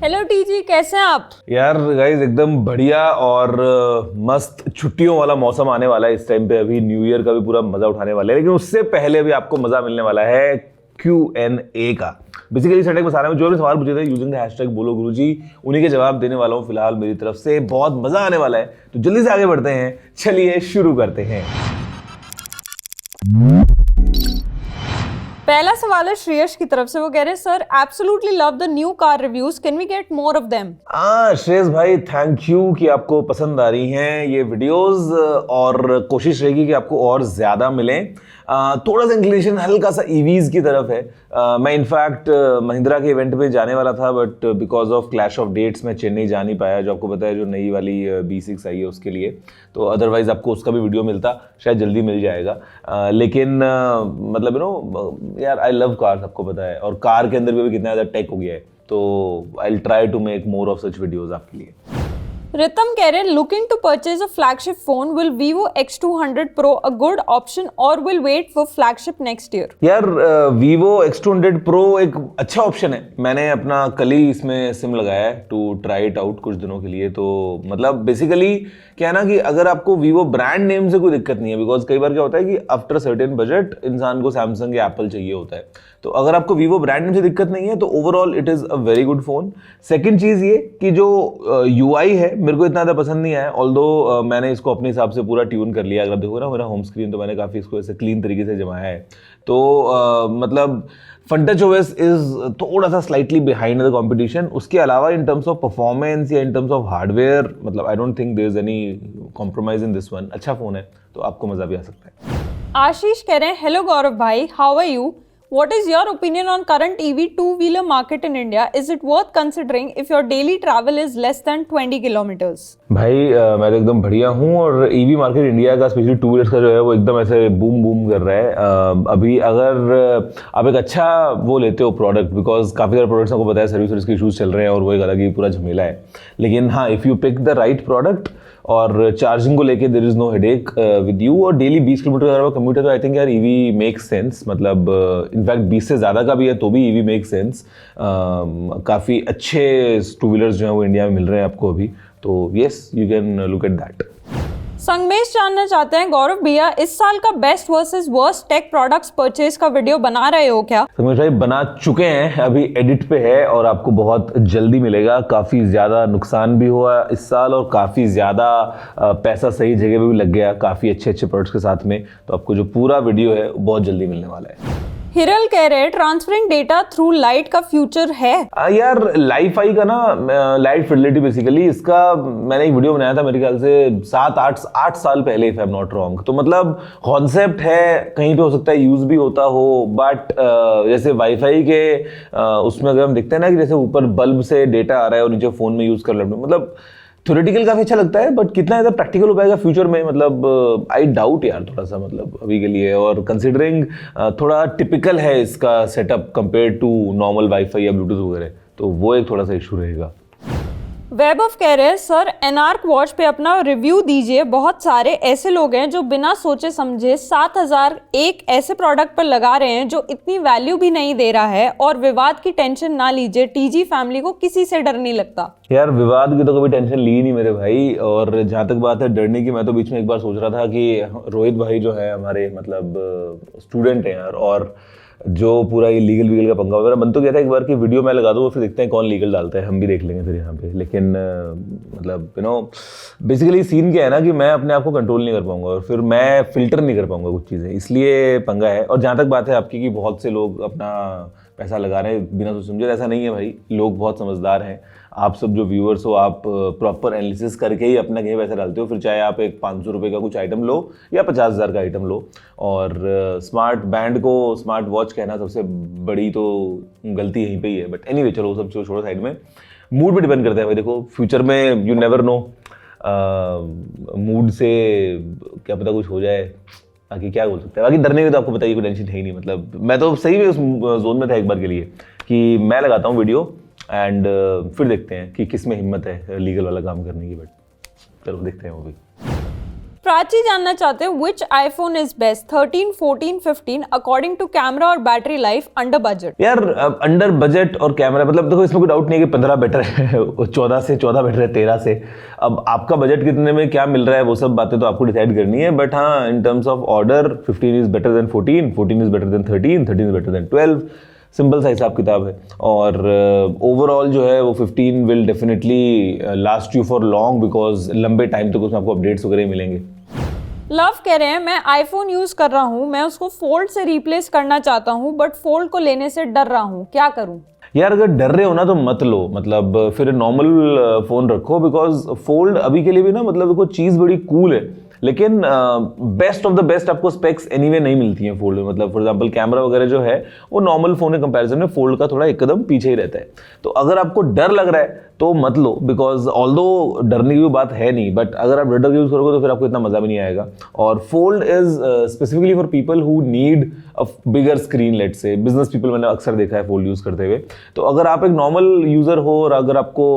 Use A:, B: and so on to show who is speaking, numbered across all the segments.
A: Hello TG, कैसे हैं आप?
B: यार गाइस एकदम बढ़िया और मस्त छुट्टियों वाला मौसम आने वाला है इस टाइम पे। अभी न्यू ईयर का भी पूरा मजा उठाने वाले हैं, लेकिन उससे पहले भी आपको मजा मिलने वाला है Q&A का। बेसिकली संडे में सारे में जो भी सवाल पूछे थे यूजिंग द हैशटैग बोलो गुरुजी, उन्हीं के जवाब देने वाला हूँ फिलहाल मेरी तरफ से। बहुत मजा आने वाला है, तो जल्दी से आगे बढ़ते हैं। चलिए शुरू करते हैं।
A: पहला सवाल है श्रेयस की तरफ से। वो कह रहे हैं sir, absolutely love the new car reviews, can we get more of them?
B: Shreyas भाई, थैंक यू कि आपको पसंद आ रही हैं ये वीडियोस, और कोशिश रहेगी कि आपको और ज्यादा मिले। थोड़ा सा इंक्लिनेशन हल्का सा ईवीज की तरफ है। मैं इनफैक्ट महिंद्रा के इवेंट पे जाने वाला था, but because of clash of dates मैं चेन्नई जा नहीं पाया, जो आपको पता है जो नई वाली B6 आई है उसके लिए। तो अदरवाइज आपको उसका भी वीडियो मिलता, शायद जल्दी मिल जाएगा। लेकिन मतलब यू नो यार, आई लव कार्स, आपको पता है, और कार के अंदर भी कितना ज़्यादा टेक हो गया है। तो I will try to make more of such videos आपके लिए।
A: रितम कह रहे हैं looking to purchase a flagship phone, will Vivo X200 Pro a good option और will wait for flagship next year?
B: यार Vivo X200 Pro एक अच्छा option है। मैंने अपना कल ही इसमें सिम लगाया है टू ट्राई इट आउट कुछ दिनों के लिए। तो मतलब बेसिकली क्या है ना कि अगर आपको Vivo ब्रांड नेम से कोई दिक्कत नहीं है, बिकॉज कई बार क्या होता है कि आफ्टर सर्टेन बजट इंसान को सैमसंग या एप्पल चाहिए होता है। तो अगर आपको Vivo ब्रांड नेम से दिक्कत नहीं है तो overall it is a very good phone. Second चीज़ ये कि जो UI है मेरे को इतना ज़्यादा पसंद नहीं आया, ऑल्दो मैंने इसको अपने हिसाब से पूरा ट्यून कर लिया। अगर आप देखो ना मेरा होम स्क्रीन, तो मैंने काफ़ी इसको ऐसे क्लीन तरीके से जमाया है। तो मतलब FunTouch OS इज थोड़ा सा स्लाइटली बिहाइंड द कंपटीशन। उसके अलावा इन टर्म्स ऑफ परफॉर्मेंस या इन टर्म्स ऑफ हार्डवेयर, मतलब I don't think there is any compromise in this one. अच्छा फोन है, तो आपको मजा भी आ सकता है।
A: आशीष कह रहे हैं हेलो गौरव भाई, how are you? What is your opinion on current EV two-wheeler market in India? Is it worth considering if your daily travel is less than 20 kilometers?
B: भाई मैं तो एकदम बढ़िया हूँ, और ईवी मार्केट इंडिया का स्पेशली टू व्हीलर्स का जो है वो एकदम ऐसे बूम बूम कर रहा है। अभी अगर आप एक अच्छा वो लेते हो प्रोडक्ट, बिकॉज काफ़ी सारे प्रोडक्ट्स आपको पता है सर्विस के इशूज़ चल रहे हैं और वो एक अलग ही पूरा झमेला है। लेकिन हाँ, if you pick the right product और चार्जिंग को लेके there is no headache with you, और डेली 20 किलोमीटर अगर कम्यूट है तो आई थिंक यार ईवी मेक्स सेंस। मतलब इनफैक्ट 20 से ज़्यादा का भी है तो भी ईवी मेक्स सेंस। काफ़ी अच्छे टू व्हीलर्स जो हैं वो इंडिया में मिल रहे हैं आपको अभी। तो yes, you can look at that.
A: Sangamesh जानना चाहते हैं गौरव भैया, इस साल का best versus worst tech products purchase का वीडियो बना रहे हो क्या?
B: संगमेश भाई बना चुके हैं, अभी एडिट पे है और आपको बहुत जल्दी मिलेगा। काफ़ी ज़्यादा नुकसान भी हुआ इस साल और काफ़ी ज़्यादा पैसा सही जगह पे भी लग गया काफ़ी अच्छे अच्छे प्रोडक्ट्स के साथ में। तो आपको जो पूरा वीडियो है वो बहुत जल्दी मिलने वाला है।
A: हिरल कह रहे हैं ट्रांसफरिंग डेटा थ्रू लाइट का फ्यूचर है?
B: यार लाइफाई का ना, लाइट फिडेलिटी बेसिकली, इसका मैंने एक वीडियो बनाया था मेरे ख्याल से 7-8 साल पहले, if I am not wrong. तो मतलब कॉन्सेप्ट है, कहीं पे हो सकता है यूज भी होता हो, बट जैसे वाईफाई के उसमें अगर हम देखते हैं ना कि जैसे ऊपर बल्ब से डेटा आ रहा है और नीचे फोन में यूज कर रहे हैं, मतलब थ्योरेटिकल काफी अच्छा लगता है, बट कितना ज़्यादा प्रैक्टिकल हो पाएगा फ्यूचर में, मतलब आई डाउट यार थोड़ा सा, मतलब अभी के लिए। और कंसिडरिंग थोड़ा टिपिकल है इसका setup compare to normal wifi या ब्लूटूथ वगैरह, तो वो एक थोड़ा सा इशू रहेगा।
A: वेब ऑफ कह रहे हैं सर, एनार्क वॉच पे अपना रिव्यू दीजिए। बहुत सारे ऐसे लोग हैं जो बिना सोचे समझे 7,000 एक ऐसे प्रोडक्ट पर लगा रहे हैं जो इतनी वैल्यू भी नहीं दे रहा है, और विवाद की टेंशन ना लीजिए, टीजी फैमिली को किसी से डर नहीं लगता। यार
B: विवाद की तो कभी टेंशन ली नहीं मेरे भाई, और जहाँ तक बात है डरने की, मैं तो बीच में एक बार सोच रहा था कि रोहित भाई जो है हमारे मतलब स्टूडेंट हैं यार, और जो पूरा ये लीगल वीगल का पंगा वगैरह, मन तो कहता है एक बार की वीडियो मैं लगा दूँ फिर देखते हैं कौन लीगल डालता है, हम भी देख लेंगे फिर यहाँ पे। लेकिन मतलब यू नो बेसिकली सीन क्या है ना कि मैं अपने आप को कंट्रोल नहीं कर पाऊंगा और फिर मैं फिल्टर नहीं कर पाऊंगा कुछ चीज़ें, इसलिए पंगा है। और जहाँ तक बात है आपकी कि बहुत से लोग अपना पैसा लगा रहे हैं बिना सोच समझे, ऐसा नहीं है भाई, लोग बहुत समझदार हैं। आप सब जो व्यूअर्स हो, आप प्रॉपर एनालिसिस करके ही अपना कहीं पैसा डालते हो, फिर चाहे आप एक 500 रुपये का कुछ आइटम लो या 50,000 का आइटम लो। और स्मार्ट बैंड को स्मार्ट वॉच कहना सबसे बड़ी तो गलती यहीं पे ही है। बट एनीवे चलो सब छोड़ो साइड में, मूड पे डिपेंड करता है भाई। देखो फ्यूचर में यू नेवर नो, मूड से क्या पता कुछ हो जाए, बाकी क्या बोल सकते हैं। बाकी डरने में तो आपको बताइए कोई टेंशन है ही नहीं। मतलब मैं तो सही में उस जोन में था एक बार के लिए कि मैं लगाता हूँ वीडियो एंड फिर देखते हैं कि किस में हिम्मत है लीगल वाला काम करने की। बट चलो देखते हैं वो भी।
A: प्राची जानना चाहते हैं which iPhone is best 13, 14, 15 according to camera और बैटरी लाइफ अंडर बजट।
B: यार अंडर बजट और कैमरा मतलब देखो इसमें कोई डाउट नहीं है कि 15 बेटर है 14 बेटर है 13 से। अब आपका बजट कितने में क्या मिल रहा है वो सब बातें तो आपको डिसाइड करनी है, बट हाँ in terms of order 15 is better than 14, 14 is better than 13, 13 is better than 12। Simple सा हिसाब किताब है। और ओवरऑल जो है वो 15 will definitely last you for long because लंबे टाइम तक उसमें आपको अपडेट्स वगैरह मिलेंगे।
A: लव कह रहे हैं मैं आईफोन यूज कर रहा हूँ, मैं उसको फोल्ड से रिप्लेस करना चाहता हूँ बट फोल्ड को लेने से डर रहा हूँ, क्या करूँ?
B: यार अगर डर रहे हो ना तो मत लो, मतलब फिर नॉर्मल फोन रखो बिकॉज फोल्ड अभी के लिए भी ना मतलब देखो चीज़ बड़ी कूल है, लेकिन बेस्ट ऑफ द बेस्ट आपको स्पेक्स एनीवे नहीं मिलती हैं फोल्ड में। मतलब फॉर एग्जांपल कैमरा वगैरह जो है वो नॉर्मल फोन के कंपैरिजन में फोल्ड का थोड़ा एक कदम पीछे ही रहता है। तो अगर आपको डर लग रहा है तो मत लो बिकॉज ऑल्दो डरने की बात है नहीं, बट अगर आप डर यूज करोगे तो फिर आपको इतना मजा भी नहीं आएगा। और Fold is specifically for people who need a bigger screen, let's say business people मैंने अक्सर देखा है फोल्ड यूज करते हुए। तो अगर आप एक नॉर्मल यूजर हो और अगर आपको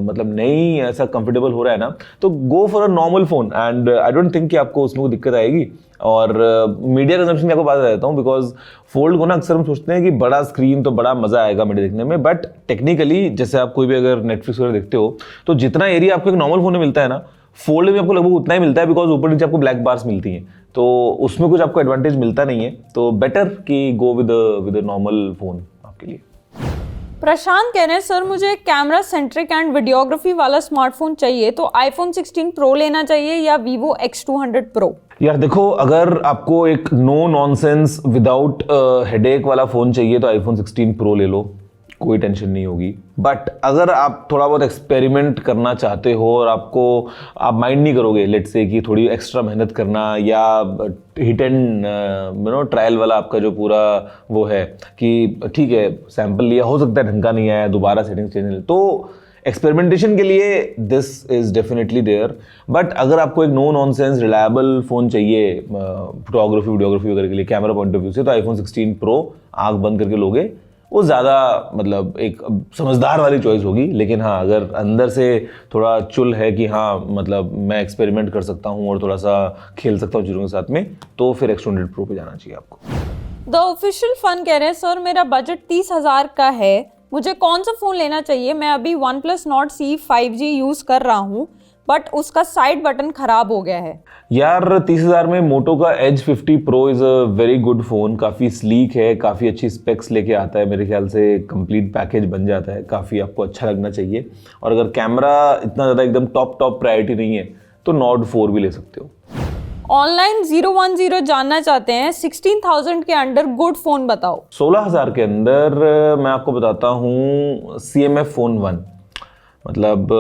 B: मतलब नहीं ऐसा कंफर्टेबल हो रहा है ना तो go for a normal phone and I don't think कि आपको उसमें कोई दिक्कत आएगी। और मीडिया कंजम्पशन की आपको बात रहता हूँ बिकॉज फोल्ड को ना अक्सर हम सोचते हैं कि बड़ा स्क्रीन तो बड़ा मजा आएगा मीडिया देखने में, बट टेक्निकली जैसे आप कोई भी अगर नेटफ्लिक्स वगैरह देखते हो तो जितना एरिया आपको एक नॉर्मल फोन में मिलता है ना फोल्ड में आपको लगभग उतना ही मिलता है बिकॉज ऊपर नीचे आपको ब्लैक बार्स मिलती हैं, तो उसमें कुछ आपको एडवांटेज मिलता नहीं है। तो बेटर कि गो विद नॉर्मल फोन आपके लिए।
A: प्रशांत कह रहे हैं सर मुझे कैमरा सेंट्रिक एंड वीडियोग्राफी वाला स्मार्टफोन चाहिए, तो आईफोन 16 प्रो लेना चाहिए या वीवो X200 प्रो?
B: यार देखो अगर आपको एक नो नॉनसेंस विदाउट हेडेक वाला फोन चाहिए तो आईफोन 16 प्रो ले लो, कोई टेंशन नहीं होगी। बट अगर आप थोड़ा बहुत एक्सपेरिमेंट करना चाहते हो और आप माइंड नहीं करोगे लेट से कि थोड़ी एक्स्ट्रा मेहनत करना या हिट एंड ट्रायल वाला आपका जो पूरा वो है कि ठीक है सैंपल लिया हो सकता है ढंग का नहीं आया दोबारा सेटिंग्स चेंज, तो एक्सपेरिमेंटेशन के लिए this is definitely there. But अगर आपको एक नो नॉनसेंस रिलायबल फ़ोन चाहिए फोटोग्राफी वीडियोग्राफी वगैरह के लिए कैमरा पॉइंट ऑफ व्यू से तो आईफोन 16 प्रो आँख बंद करके लोगे वो ज़्यादा मतलब एक समझदार वाली चॉइस होगी। लेकिन हाँ अगर अंदर से थोड़ा चुल है कि हाँ मतलब मैं एक्सपेरिमेंट कर सकता हूँ और थोड़ा सा खेल सकता हूँ चीज़ों के साथ में तो फिर X200 प्रो पे जाना चाहिए आपको।
A: द ऑफिशियल फन कह रहे हैं सर मेरा बजट 30,000 का है, मुझे कौन सा फ़ोन लेना चाहिए? मैं अभी OnePlus Nord C 5G use कर रहा हूँ बट उसका साइड बटन खराब हो गया है।
B: यार 30,000 में मोटो का Edge 50 Pro is a very good phone, काफ़ी स्लीक है, काफ़ी अच्छी स्पेक्स लेके आता है, मेरे ख्याल से कंप्लीट पैकेज बन जाता है, काफ़ी आपको अच्छा लगना चाहिए। और अगर कैमरा इतना ज़्यादा एकदम टॉप प्रायोरिटी नहीं है तो Nord 4 भी ले सकते हो।
A: ऑनलाइन 010 जानना चाहते हैं 16,000 के अंडर गुड फोन बताओ।
B: 16,000 के अंदर मैं आपको बताता हूँ CMF Phone 1, मतलब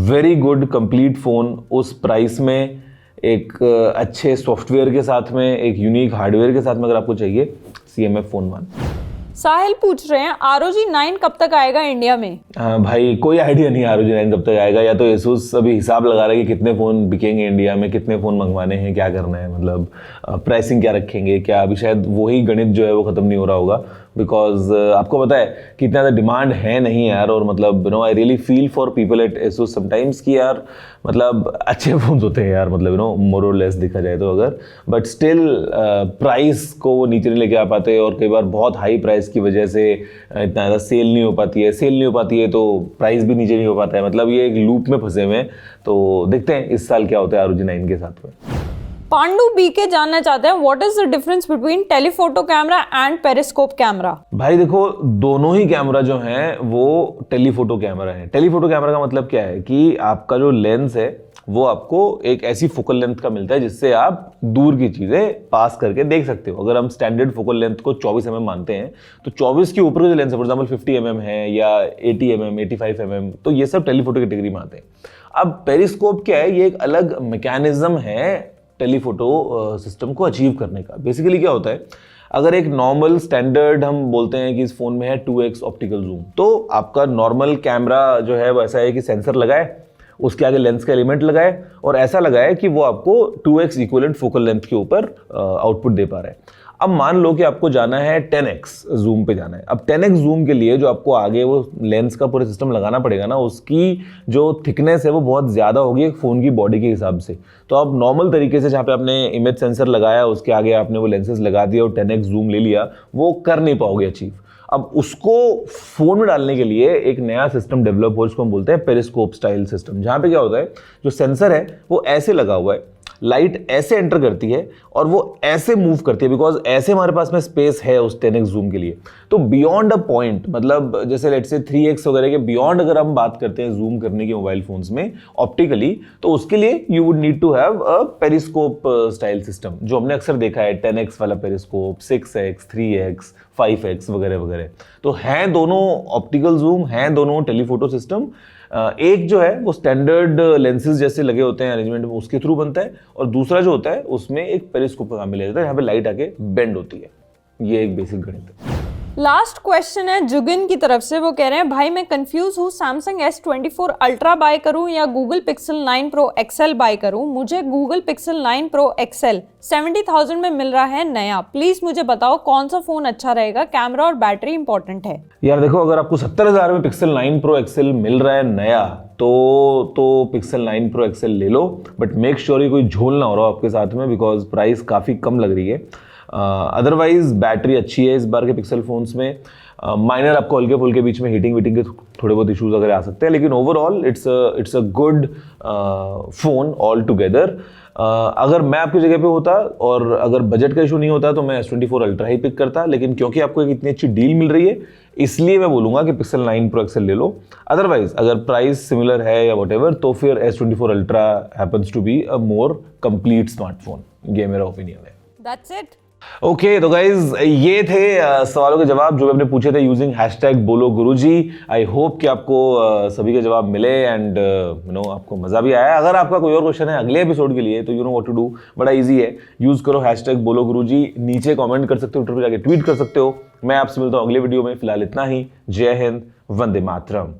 B: वेरी गुड कंप्लीट फ़ोन उस प्राइस में, एक अच्छे सॉफ्टवेयर के साथ में, एक यूनिक हार्डवेयर के साथ में अगर आपको चाहिए CMF Phone 1।
A: साहिल पूछ रहे हैं ROG 9 कब तक आएगा इंडिया में?
B: भाई कोई आइडिया नहीं ROG 9 कब तक आएगा, या तो ASUS अभी हिसाब लगा रहा है कि कितने फ़ोन बिकेंगे इंडिया में, कितने फ़ोन मंगवाने हैं, क्या करना है, मतलब प्राइसिंग क्या रखेंगे क्या, अभी शायद वही गणित जो है वो ख़त्म नहीं हो रहा होगा बिकॉज आपको पता है कि इतना ज़्यादा डिमांड है नहीं यार। और मतलब I really feel for people at ASUS sometimes कि यार मतलब अच्छे फ़ोन होते हैं यार, मतलब मोर और लेस देखा जाए तो अगर, बट स्टिल प्राइस को वो नीचे नहीं लेके आ पाते और कई बार बहुत हाई प्राइस की वजह से इतना ज़्यादा सेल नहीं हो पाती है तो प्राइस भी नीचे नहीं हो पाता है, मतलब ये एक लूप में फंसे हुए हैं। तो देखते हैं इस साल क्या होता है ROG 9 के साथ में।
A: पांडु BK जानना चाहते हैं what is the difference between telephoto camera and periscope camera? भाई
B: देखो दोनों ही कैमरा जो हैं वो टेलीफोटो कैमरा है। टेलीफोटो कैमरा का मतलब क्या है कि आपका जो लेंस है वो आपको एक ऐसी फोकल लेंथ का मिलता है जिससे आप दूर की चीज़ें पास करके देख सकते हो। अगर हम स्टैंडर्ड फोकल लेंथ को 24 mm मानते हैं तो 24 के ऊपर जो लेंस है फॉर एग्जाम्पल 50 mm है या 80 mm 85 mm, तो ये सब टेलीफोटो कैटेगरी में आते हैं। अब पेरिस्कोप क्या है, ये एक अलग मैकेनिज्म है टेलीफोटो सिस्टम को अचीव करने का। बेसिकली क्या होता है, अगर एक नॉर्मल स्टैंडर्ड हम बोलते हैं कि इस फोन में है 2x ऑप्टिकल जूम, तो आपका नॉर्मल कैमरा जो है वो ऐसा है कि सेंसर लगाए, उसके आगे लेंस का एलिमेंट लगाए और ऐसा लगाए कि वो आपको 2x इक्विवेलेंट फोकल लेंथ के ऊपर आउटपुट दे पा रहा है। अब मान लो कि आपको जाना है 10x जूम पे जाना है। अब 10x जूम के लिए जो आपको आगे वो लेंस का पूरा सिस्टम लगाना पड़ेगा ना, उसकी जो थिकनेस है वो बहुत ज़्यादा होगी एक फ़ोन की बॉडी के हिसाब से। तो आप नॉर्मल तरीके से जहाँ पे आपने इमेज सेंसर लगाया उसके आगे आपने वो लेंसेज लगा दिया और 10x जूम ले लिया, वो कर नहीं पाओगे अचीव। अब उसको फोन में डालने के लिए एक नया सिस्टम डेवलप हो, जिसको हम बोलते हैं पेरिस्कोप स्टाइल सिस्टम, जहां पे क्या होता है, जो सेंसर है वो ऐसे लगा हुआ है, लाइट ऐसे एंटर करती है और वो ऐसे मूव करती है, बिकॉज ऐसे हमारे पास में स्पेस है उस 10x जूम के लिए। तो बियॉन्ड अ पॉइंट, मतलब जैसे लेट्स से 3x वगैरह के बियॉन्ड अगर हम बात करते हैं जूम करने की मोबाइल फोन्स में ऑप्टिकली, तो उसके लिए you would need to have a periscope style system, जो हमने अक्सर देखा है 10x वाला पेरिस्कोप, 6x, 3x, 5x वगैरह वगैरह। तो हैं दोनों ऑप्टिकल जूम, हैं दोनों टेलीफोटो सिस्टम। एक जो है वो स्टैंडर्ड लेंसेज जैसे लगे होते हैं अरेंजमेंट में, उसके थ्रू बनता है, और दूसरा जो होता है उसमें एक पेरिस्कोप का काम मिल जाता है, यहाँ पे लाइट आके बेंड होती है। ये एक बेसिक गणित है।
A: लास्ट क्वेश्चन है जुगिन की तरफ से। वो कह रहे हैं भाई मैं कंफ्यूज हूँ, सैमसंग S24 अल्ट्रा बाय करूँ या Google Pixel 9 Pro XL buy करूँ। मुझे गूगल पिक्सल 9 प्रो एक्सेल 70,000 में मिल रहा है नया, प्लीज मुझे बताओ कौन सा फोन अच्छा रहेगा, कैमरा और बैटरी इंपॉर्टेंट है।
B: यार देखो, अगर आपको 70,000 में पिक्सल 9 प्रो एक्सेल मिल रहा है नया, तो पिक्सल 9 प्रो एक्सेल ले लो, बट मेक श्योर ये कोई झोल ना हो रहा हो आपके साथ में, बिकॉज प्राइस काफ़ी कम लग रही है। अदरवाइज बैटरी अच्छी है इस बार के पिक्सल फोन्स में। माइनर आपको हल्के फुल्के बीच में हीटिंग वीटिंग के थोड़े बहुत इश्यूज वगैरह आ सकते हैं, लेकिन overall it's a good phone all together. अगर मैं आपकी जगह पे होता और अगर बजट का इशू नहीं होता तो मैं S24 अल्ट्रा ही पिक करता, लेकिन क्योंकि आपको एक इतनी अच्छी डील मिल रही है इसलिए मैं बोलूंगा कि पिक्सल 9 प्रो एक्सेल ले लो। अदरवाइज अगर प्राइस सिमिलर है या व्हाटएवर, तो फिर S24 ultra happens to be a more complete smartphone. ये मेरा ओपिनियन है।
A: That's it.
B: ओके, तो गाइज ये थे सवालों के जवाब जो आपने पूछे थे यूजिंग #बोलोगुरुजी। आई होप कि आपको सभी के जवाब मिले एंड आपको मजा भी आया। अगर आपका कोई और क्वेश्चन है अगले एपिसोड के लिए तो you know what to do, बड़ा इजी है, यूज करो #बोलोगुरुजी, नीचे कमेंट कर सकते हो, ट्विटर पे जाके ट्वीट कर सकते हो। मैं आपसे मिलता हूँ अगले वीडियो में, फिलहाल इतना ही। जय हिंद, वंदे मातरम।